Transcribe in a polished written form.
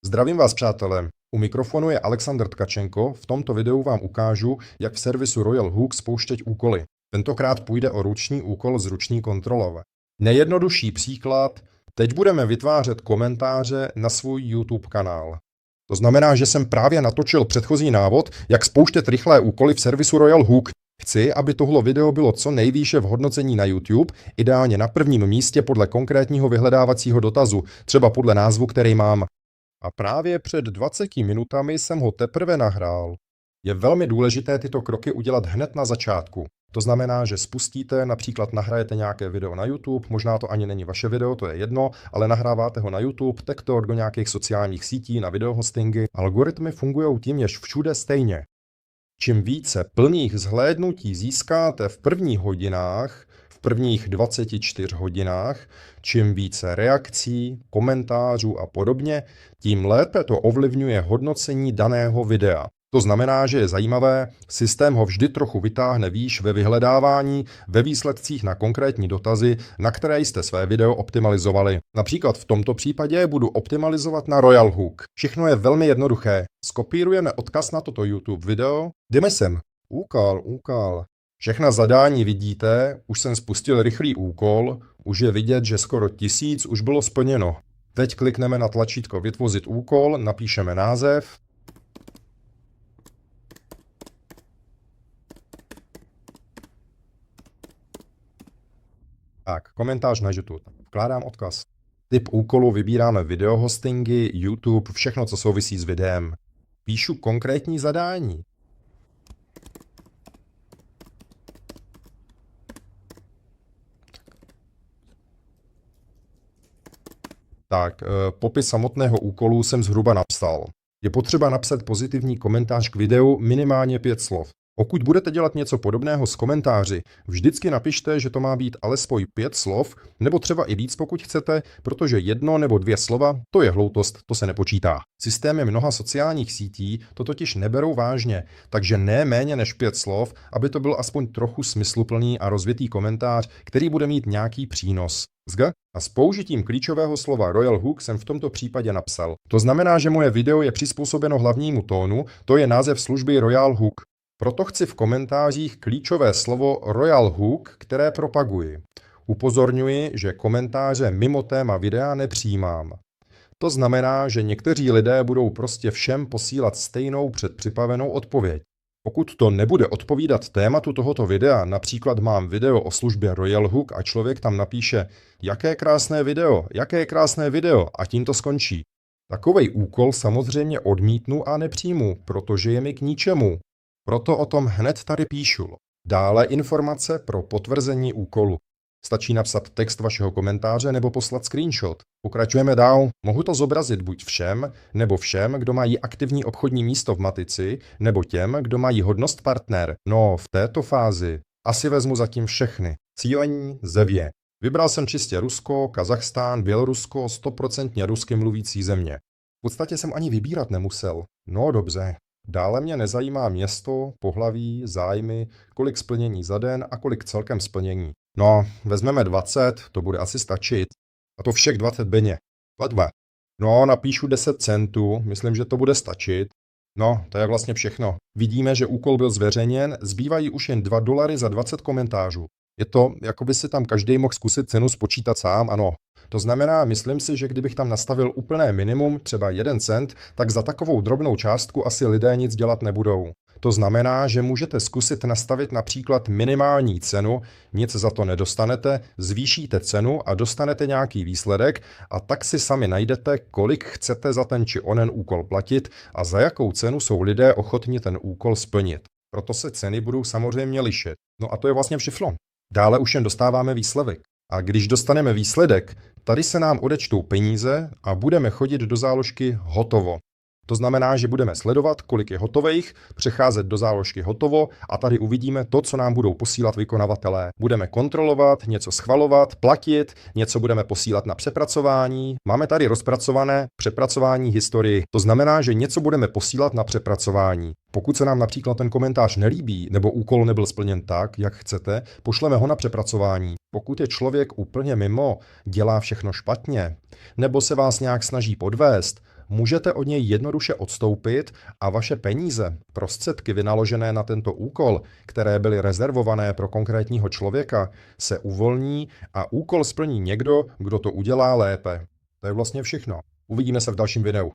Zdravím vás, přátelé. U mikrofonu je Alexander Tkačenko. V tomto videu vám ukážu, jak v servisu Royal Hook spouštět úkoly. Tentokrát půjde o ruční úkol z ruční kontrolové. Nejjednodušší příklad, teď budeme vytvářet komentáře na svůj YouTube kanál. To znamená, že jsem právě natočil předchozí návod, jak spouštět rychlé úkoly v servisu Royal Hook. Chci, aby tohle video bylo co nejvýše v hodnocení na YouTube, ideálně na prvním místě podle konkrétního vyhledávacího dotazu, třeba podle názvu, který mám. A právě před 20 minutami jsem ho teprve nahrál. Je velmi důležité tyto kroky udělat hned na začátku. To znamená, že spustíte, například nahrajete nějaké video na YouTube, možná to ani není vaše video, to je jedno, ale nahráváte ho na YouTube, tak to do nějakých sociálních sítí, na videohostingy. Algoritmy fungují téměř všude stejně. Čím více plných zhlédnutí získáte v prvních hodinách, v prvních 24 hodinách, čím více reakcí, komentářů a podobně, tím lépe to ovlivňuje hodnocení daného videa. To znamená, že je zajímavé, systém ho vždy trochu vytáhne výš ve vyhledávání, ve výsledcích na konkrétní dotazy, na které jste své video optimalizovali. Například v tomto případě budu optimalizovat na Royal Hook. Všechno je velmi jednoduché. Skopírujeme odkaz na toto YouTube video. Jdeme sem. Úkol. Všechna zadání vidíte, už jsem spustil rychlý úkol, už je vidět, že skoro 1000 už bylo splněno. Teď klikneme na tlačítko Vytvořit úkol, napíšeme název. Tak, komentář na YouTube. Vkládám odkaz. Typ úkolu vybíráme videohostingy, YouTube, všechno, co souvisí s videem. Píšu konkrétní zadání. Tak, popis samotného úkolu jsem zhruba napsal. Je potřeba napsat pozitivní komentář k videu minimálně 5 slov. Pokud budete dělat něco podobného s komentáři, vždycky napište, že to má být alespoň 5 slov, nebo třeba i víc, pokud chcete, protože 1 nebo 2 slova, to je hloutost, to se nepočítá. Systémy mnoha sociálních sítí to totiž neberou vážně, takže ne méně než 5 slov, aby to byl aspoň trochu smysluplný a rozvětý komentář, který bude mít nějaký přínos. A s použitím klíčového slova Royal Hook jsem v tomto případě napsal. To znamená, že moje video je přizpůsobeno hlavnímu tónu, to je název služby Royal Hook. Proto chci v komentářích klíčové slovo Royal Hook, které propaguji. Upozorňuji, že komentáře mimo téma videa nepřijímám. To znamená, že někteří lidé budou prostě všem posílat stejnou předpřipravenou odpověď. Pokud to nebude odpovídat tématu tohoto videa, například mám video o službě Royal Hook a člověk tam napíše jaké krásné video a tím to skončí. Takovej úkol samozřejmě odmítnu a nepřijmu, protože je mi k ničemu. Proto o tom hned tady píšu. Dále informace pro potvrzení úkolu. Stačí napsat text vašeho komentáře nebo poslat screenshot. Pokračujeme dál. Mohu to zobrazit buď všem, nebo všem, kdo mají aktivní obchodní místo v Matici, nebo těm, kdo mají hodnost partner. No, v této fázi asi vezmu zatím všechny. Cílení země. Vybral jsem čistě Rusko, Kazachstán, Bělorusko, 100% rusky mluvící země. V podstatě jsem ani vybírat nemusel. No dobře. Dále mě nezajímá město, pohlaví, zájmy, kolik splnění za den a kolik celkem splnění. No, vezmeme 20, to bude asi stačit. A to všech 20 beně. Platba. No, napíšu 10 centů, myslím, že to bude stačit. No, to je vlastně všechno. Vidíme, že úkol byl zveřejněn, zbývají už jen $2 za 20 komentářů. Je to, jako by si tam každý mohl zkusit cenu spočítat sám, ano. To znamená, myslím si, že kdybych tam nastavil úplné minimum, třeba 1 cent, tak za takovou drobnou částku asi lidé nic dělat nebudou. To znamená, že můžete zkusit nastavit například minimální cenu, nic za to nedostanete, zvýšíte cenu a dostanete nějaký výsledek a tak si sami najdete, kolik chcete za ten či onen úkol platit a za jakou cenu jsou lidé ochotni ten úkol splnit. Proto se ceny budou samozřejmě lišit. No a to je vlastně všechno. Dále už jen dostáváme výsledek. A když dostaneme výsledek, tady se nám odečtou peníze a budeme chodit do záložky hotovo. To znamená, že budeme sledovat, kolik je hotových, přecházet do záložky hotovo a tady uvidíme to, co nám budou posílat vykonavatelé. Budeme kontrolovat, něco schvalovat, platit, něco budeme posílat na přepracování. Máme tady rozpracované přepracování historii. To znamená, že něco budeme posílat na přepracování. Pokud se nám například ten komentář nelíbí nebo úkol nebyl splněn tak, jak chcete, pošleme ho na přepracování. Pokud je člověk úplně mimo, dělá všechno špatně, nebo se vás nějak snaží podvést, můžete od něj jednoduše odstoupit a vaše peníze, prostředky vynaložené na tento úkol, které byly rezervované pro konkrétního člověka, se uvolní a úkol splní někdo, kdo to udělá lépe. To je vlastně všechno. Uvidíme se v dalším videu.